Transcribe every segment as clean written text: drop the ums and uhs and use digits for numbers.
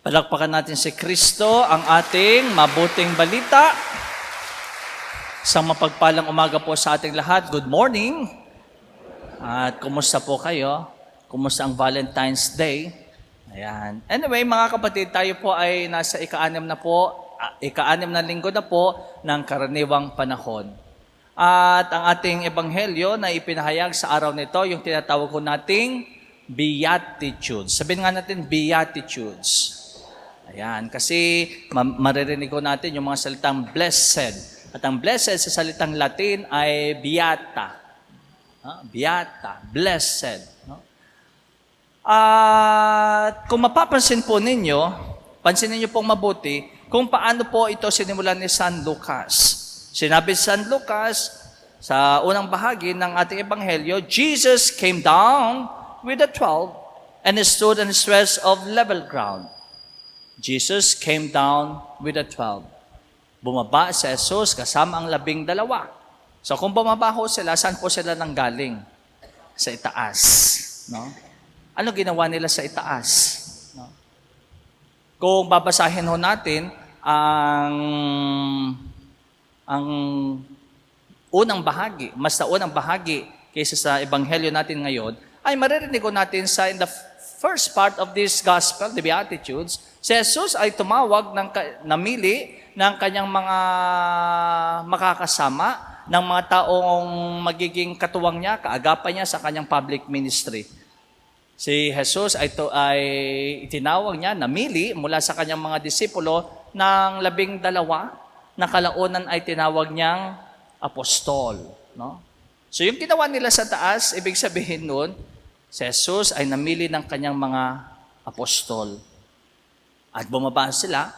Palakpakan natin si Kristo, ang ating mabuting balita. Isang mapagpalang umaga po sa ating lahat. Good morning. At kumusta po kayo? Kumusta ang Valentine's Day? Ayan. Anyway, mga kapatid, tayo po ay nasa ika-6 na linggo na po ng karaniwang panahon. At ang ating ebanghelyo na ipinahayag sa araw nito, yung tinatawag ko nating Beatitudes. Sabihin nga natin, Beatitudes. Ayan, kasi maririnig ko natin yung mga salitang blessed. At ang blessed sa salitang Latin ay beata. Beata, blessed. At kung mapapansin po ninyo, pansinin niyo pong mabuti, kung paano po ito sinimulan ni San Lucas. Sinabi si San Lucas, sa unang bahagi ng ating ebanghelyo, Jesus came down with the 12 and stood on the stretch of level ground. Jesus came down with the 12. Bumaba si Jesus kasama ang 12. So kung bumaba ho sila, saan po sila nanggaling? Sa itaas. No? Ano ginawa nila sa itaas? No? Kung babasahin ho natin ang unang bahagi, mas na unang bahagi kaysa sa ebanghelyo natin ngayon, ay maririnig ko natin sa in the first part of this gospel, the Beatitudes, si Jesus ay tumawag, namili ng kanyang mga makakasama, ng mga taong magiging katuwang niya, kaagapan niya sa kanyang public ministry. Si Jesus ay itinawag niya, namili mula sa kanyang mga disipulo ng 12, na kalaunan ay tinawag niyang apostol. No? So yung ginawa nila sa taas, ibig sabihin nun, si Jesus ay namili ng kanyang mga apostol. At bumaba sila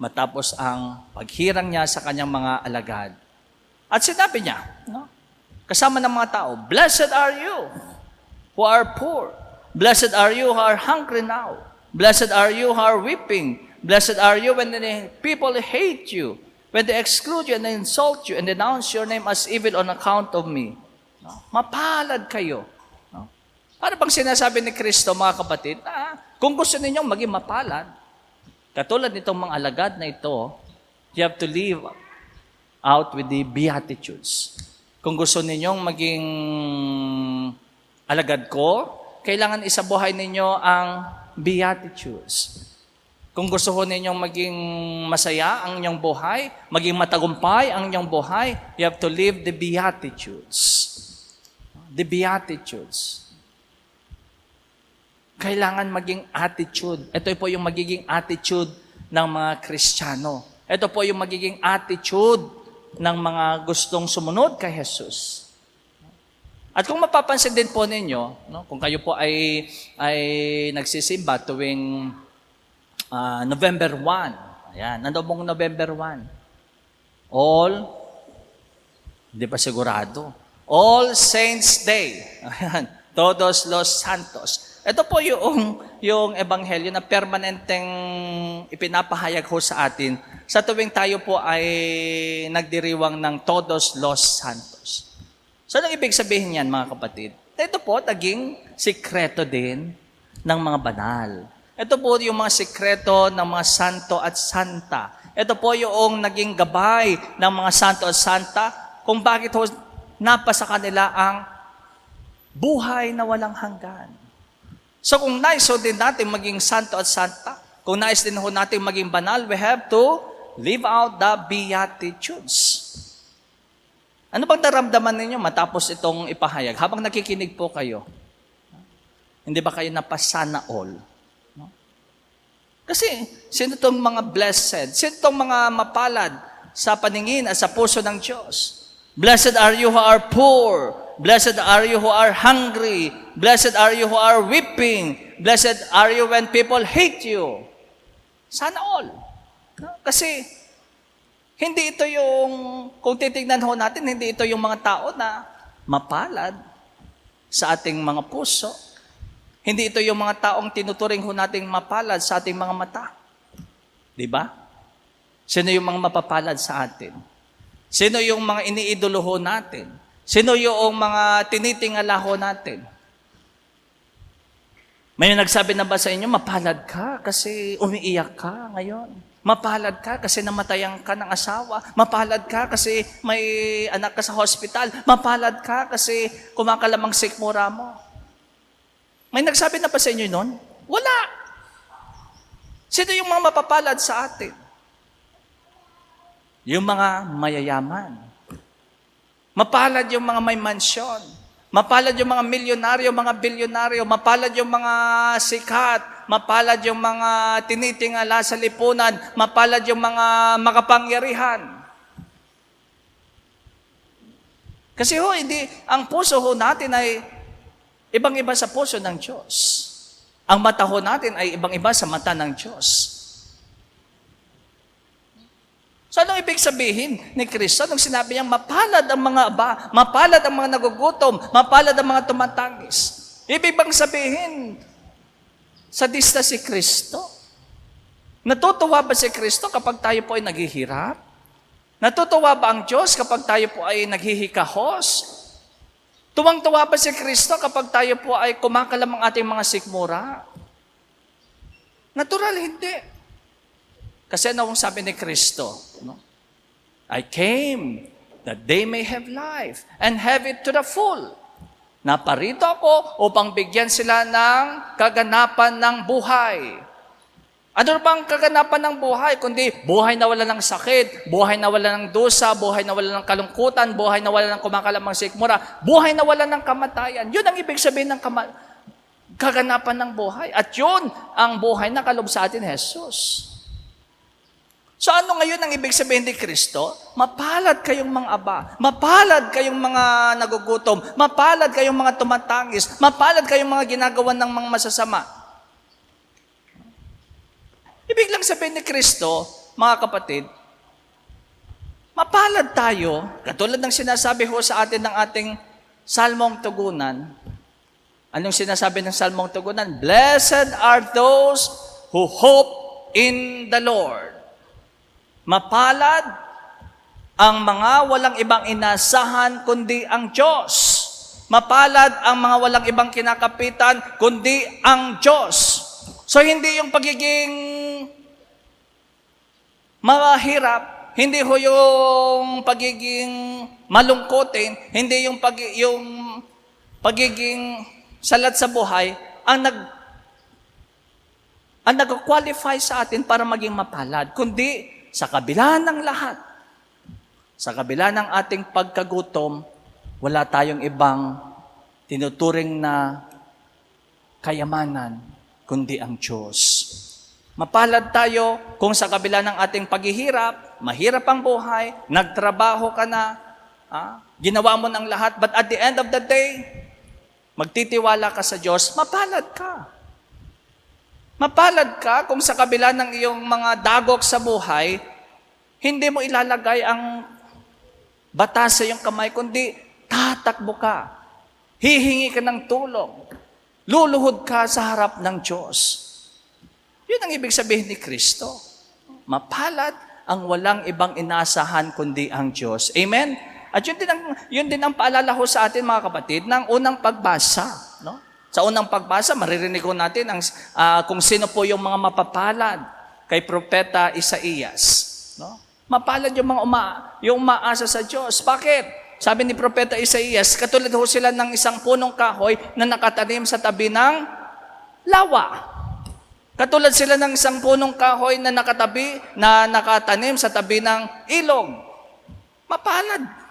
matapos ang paghirang niya sa kanyang mga alagad. At sinabi niya, no? Kasama ng mga tao, "Blessed are you who are poor. Blessed are you who are hungry now. Blessed are you who are weeping. Blessed are you when the people hate you, when they exclude you and they insult you and denounce your name as evil on account of me." No? Mapalad kayo. No? Para bang sinasabi ni Kristo, mga kapatid, kung gusto ninyong maging mapalad, katulad nitong mga alagad na ito, you have to live out with the Beatitudes. Kung gusto ninyong maging alagad ko, kailangan isabuhay ninyo ang Beatitudes. Kung gusto ho ninyong maging masaya ang inyong buhay, maging matagumpay ang inyong buhay, you have to live the Beatitudes. The Beatitudes. Kailangan maging attitude. Ito po yung magiging attitude ng mga Kristiyano. Ito po yung magiging attitude ng mga gustong sumunod kay Jesus. At kung mapapansin din po ninyo, no, kung kayo po ay nagsisimba tuwing November 1. Ayan, ano bang November 1? Hindi pa sigurado. All Saints Day. Ayan, Todos los Santos. Ito po yung ebanghelyo na permanenteng ipinapahayag ho sa atin sa tuwing tayo po ay nagdiriwang ng Todos los Santos. So, anong ibig sabihin yan, mga kapatid? Ito po, naging sikreto din ng mga banal. Ito po yung mga sikreto ng mga santo at santa. Ito po yung naging gabay ng mga santo at santa kung bakit ho napasa kanila ang buhay na walang hanggan. So kung nais ho din natin maging santo at santa, kung nais din ho natin maging banal, we have to live out the Beatitudes. Ano bang naramdaman ninyo matapos itong ipahayag? Habang nakikinig po kayo, hindi ba kayo napasana all? No? Kasi sino itong mga blessed? Sino itong mga mapalad sa paningin at sa puso ng Diyos? Blessed are you who are poor. Blessed are you who are hungry. Blessed are you who are weeping. Blessed are you when people hate you. Sana all. No? Kasi, hindi ito yung, kung titignan ho natin, hindi ito yung mga tao na mapalad sa ating mga puso. Hindi ito yung mga taong tinuturing ho nating mapalad sa ating mga mata. Diba? Sino yung mga mapapalad sa atin? Sino yung mga iniidolo ho natin? Sino yung mga tinitingala ho natin? May nagsabi na ba sa inyo, mapalad ka kasi umiiyak ka ngayon? Mapalad ka kasi namatayan ka ng asawa? Mapalad ka kasi may anak ka sa hospital? Mapalad ka kasi kumakalamang sikmura mo? May nagsabi na ba sa inyo nun? Wala. Sino yung mga mapapalad sa atin? Yung mga mayayaman. Mapalad yung mga may mansyon. Mapalad yung mga milyonaryo, mga bilyonaryo. Mapalad yung mga sikat. Mapalad yung mga tinitingala sa lipunan. Mapalad yung mga makapangyarihan. Kasi hindi, ang puso natin ay ibang-iba sa puso ng Diyos. Ang mata natin ay ibang-iba sa mata ng Diyos. So anong ibig sabihin ni Kristo nung sinabi niyang mapalad ang mga aba, mapalad ang mga nagugutom, mapalad ang mga tumatangis? Ibig bang sabihin, sadista si Kristo? Natutuwa ba si Kristo kapag tayo po ay naghihirap? Natutuwa ba ang Diyos kapag tayo po ay naghihikahos? Tuwang-tuwa ba si Kristo kapag tayo po ay kumakalam ang ating mga sikmura? Natural, hindi. Kasi ano ang sabi ni Kristo? No? I came that they may have life and have it to the full. Naparito ako upang bigyan sila ng kaganapan ng buhay. Ano bang kaganapan ng buhay? Kundi buhay na wala ng sakit, buhay na wala ng dusa, buhay na wala ng kalungkutan, buhay na wala ng kumakalamang sikmura, buhay na wala ng kamatayan. Yun ang ibig sabihin ng kaganapan ng buhay. At yun ang buhay na kalob sa atin, Jesus. So ano ngayon ang ibig sabihin ni Kristo? Mapalad kayong mga aba, mapalad kayong mga nagugutom, mapalad kayong mga tumatangis, mapalad kayong mga ginagawa ng mga masasama. Ibig lang sabihin ni Kristo, mga kapatid, mapalad tayo, katulad ng sinasabi ho sa atin ng ating salmong tugunan. Anong sinasabi ng salmong tugunan? Blessed are those who hope in the Lord. Mapalad ang mga walang ibang inasahan kundi ang Diyos. Mapalad ang mga walang ibang kinakapitan kundi ang Diyos. So hindi yung pagiging mahirap, hindi ho yung pagiging malungkotin, hindi yung pagiging salat sa buhay ang nag-qualify sa atin para maging mapalad, kundi sa kabila ng lahat, sa kabila ng ating pagkagutom, wala tayong ibang tinuturing na kayamanan, kundi ang Diyos. Mapalad tayo kung sa kabila ng ating paghihirap, mahirap ang buhay, nagtrabaho ka na, ginawa mo ng lahat, but at the end of the day, magtitiwala ka sa Diyos, mapalad ka. Mapalad ka kung sa kabila ng iyong mga dagok sa buhay, hindi mo ilalagay ang batas sa iyong kamay, kundi tatakbo ka. Hihingi ka ng tulong. Luluhod ka sa harap ng Diyos. Yun ang ibig sabihin ni Kristo. Mapalad ang walang ibang inasahan kundi ang Diyos. Amen? At yun din ang paalala ho sa atin mga kapatid ng unang pagbasa. No? Sa unang pagbasa, maririnig ko natin kung sino po yung mga mapapalad kay Propeta Isaías. No? Mapalad yung mga yung umaasa sa Diyos. Bakit? Sabi ni Propeta Isaías, katulad ho sila ng isang punong kahoy na nakatanim sa tabi ng lawa. Katulad sila ng isang punong kahoy na nakatanim sa tabi ng ilog. Mapalad.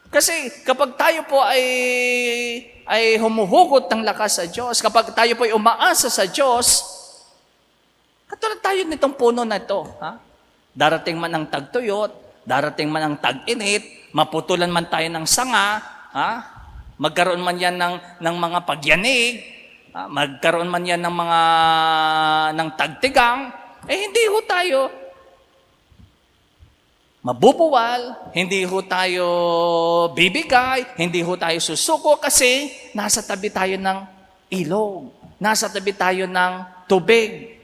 Kasi kapag tayo po ay humuhugot ng lakas sa Diyos, kapag tayo po ay umaasa sa Diyos, katulad tayo nitong puno na ito. Darating man ang tagtuyot, darating man ang tag-init, maputulan man tayo ng sanga, magkaroon man yan ng mga pagyanig, magkaroon man yan ng tagtigang, hindi ho tayo mabubuwal, hindi ho tayo bibigay, hindi ho tayo susuko kasi nasa tabi tayo ng ilog, nasa tabi tayo ng tubig.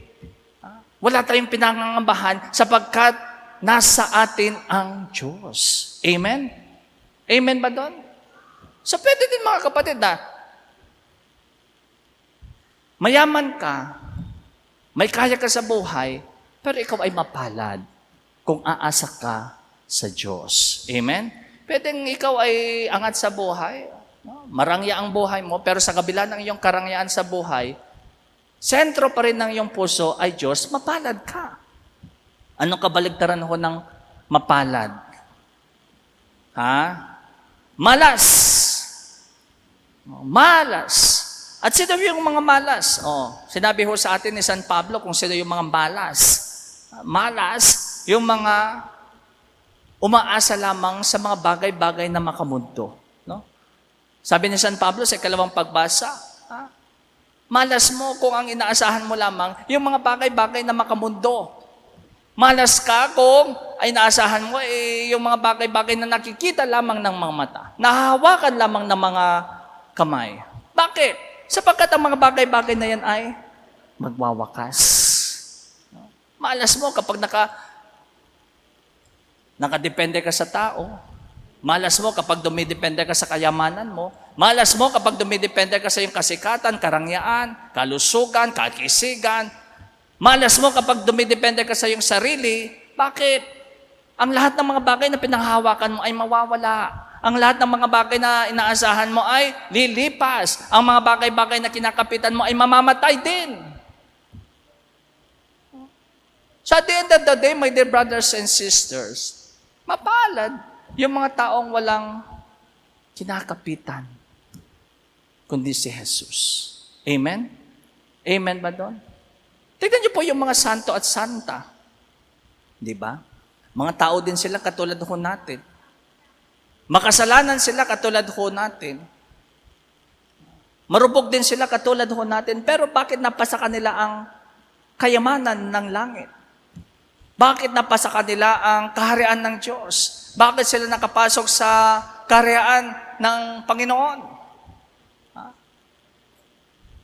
Wala tayong pinangangambahan sapagkat nasa atin ang Diyos. Amen? Amen ba doon? So pwede din mga kapatid Mayaman ka, may kaya ka sa buhay, pero ikaw ay mapalad kung aasa ka sa Diyos. Amen? Pwedeng ikaw ay angat sa buhay, no? Marangya ang buhay mo, pero sa kabila ng iyong karangyaan sa buhay, sentro pa rin ng iyong puso ay Diyos, mapalad ka. Anong kabaligtaran ho ng mapalad? Ha? Malas. Malas. At sino yung mga malas? Sinabi ho sa atin ni San Pablo kung sino yung mga malas. Malas, yung mga umaasa lamang sa mga bagay-bagay na makamundo. No? Sabi ni San Pablo sa ikalawang pagbasa, malas mo kung ang inaasahan mo lamang yung mga bagay-bagay na makamundo. Malas ka kung ay inaasahan mo yung mga bagay-bagay na nakikita lamang ng mga mata. Nahahawakan lamang ng mga kamay. Bakit? Sapagkat ang mga bagay-bagay na yan ay magwawakas. Malas mo kapag nakadepende ka sa tao. Malas mo kapag dumidepende ka sa kayamanan mo. Malas mo kapag dumidepende ka sa iyong kasikatan, karangyaan, kalusugan, kakisigan. Malas mo kapag dumidepende ka sa iyong sarili. Bakit? Ang lahat ng mga bagay na pinanghahawakan mo ay mawawala. Ang lahat ng mga bagay na inaasahan mo ay lilipas. Ang mga bagay-bagay na kinakapitan mo ay mamamatay din. So at the end of the day, my dear brothers and sisters, mapalad yung mga taong walang kinakapitan, kundi si Jesus. Amen? Amen ba doon? Tignan niyo po yung mga santo at santa. Di ba? Mga tao din sila katulad ho natin. Makasalanan sila katulad ho natin. Marupok din sila katulad ho natin. Pero bakit napasa kanila ang kayamanan ng langit? Bakit napasa kanila ang kaharian ng Diyos? Bakit sila nakapasok sa kaharian ng Panginoon?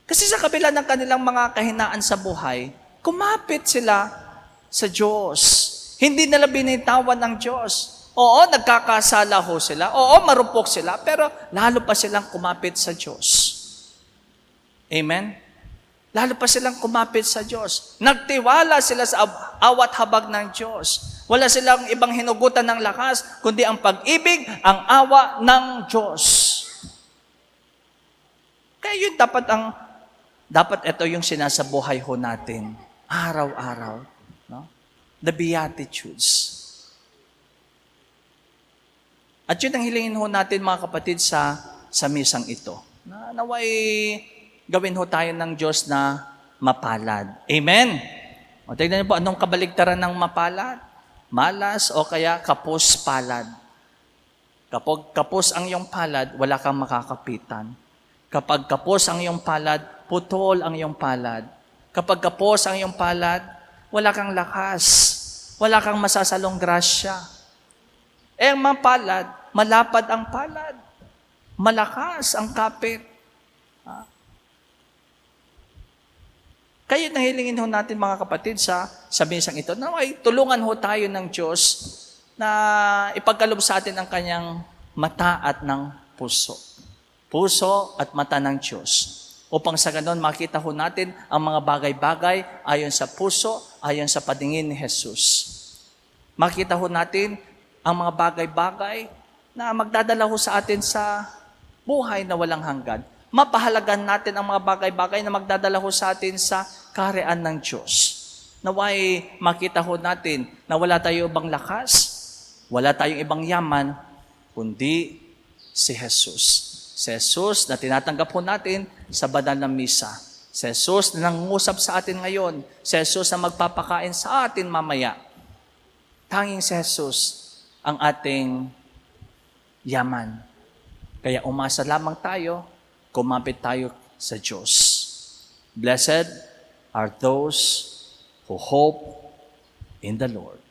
Kasi sa kabila ng kanilang mga kahinaan sa buhay, kumapit sila sa Diyos. Hindi nila binitawan ng Diyos. Oo, nagkakasala ho sila. Oo, marupok sila. Pero lalo pa silang kumapit sa Diyos. Amen? Lalo pa silang kumapit sa Diyos. Nagtiwala sila sa awat habag ng Diyos. Wala silang ibang hinugutan ng lakas, kundi ang pag-ibig, ang awa ng Diyos. Kaya yun dapat ito yung sinasabuhay ho natin. Araw-araw. No? The Beatitudes. At yun ang hilingin ho natin mga kapatid sa misang ito. Naway gawin ho tayo ng Diyos na mapalad. Amen? O tignan niyo po, anong kabaligtaran ng mapalad? Malas o kaya kapos-palad. Kapag kapos ang iyong palad, wala kang makakapitan. Kapag kapos ang iyong palad, putol ang iyong palad. Kapag kapos ang iyong palad, wala kang lakas. Wala kang masasalong grasya. Ang mapalad, malapad ang palad. Malakas ang kapit. Kaya nahilingin ho natin mga kapatid sa misang ito, na ay tulungan ho tayo ng Diyos na ipagkaloob sa atin ang kanyang mata at ng puso. Puso at mata ng Diyos. Upang sa ganon makita ho natin ang mga bagay-bagay ayon sa puso, ayon sa paningin ni Jesus. Makita ho natin ang mga bagay-bagay na magdadala ho sa atin sa buhay na walang hanggan. Mapahalagan natin ang mga bagay-bagay na magdadala ho sa atin sa kaharian ng Diyos. Naway makita ho natin na wala tayong ibang lakas, wala tayong ibang yaman, kundi si Jesus. Si Jesus na tinatanggap ho natin sa banal na misa. Si Jesus na nangungusap sa atin ngayon. Si Jesus na magpapakain sa atin mamaya. Tanging si Jesus ang ating yaman. Kaya umasa lamang tayo, kumapit tayo sa Diyos. Blessed are those who hope in the Lord.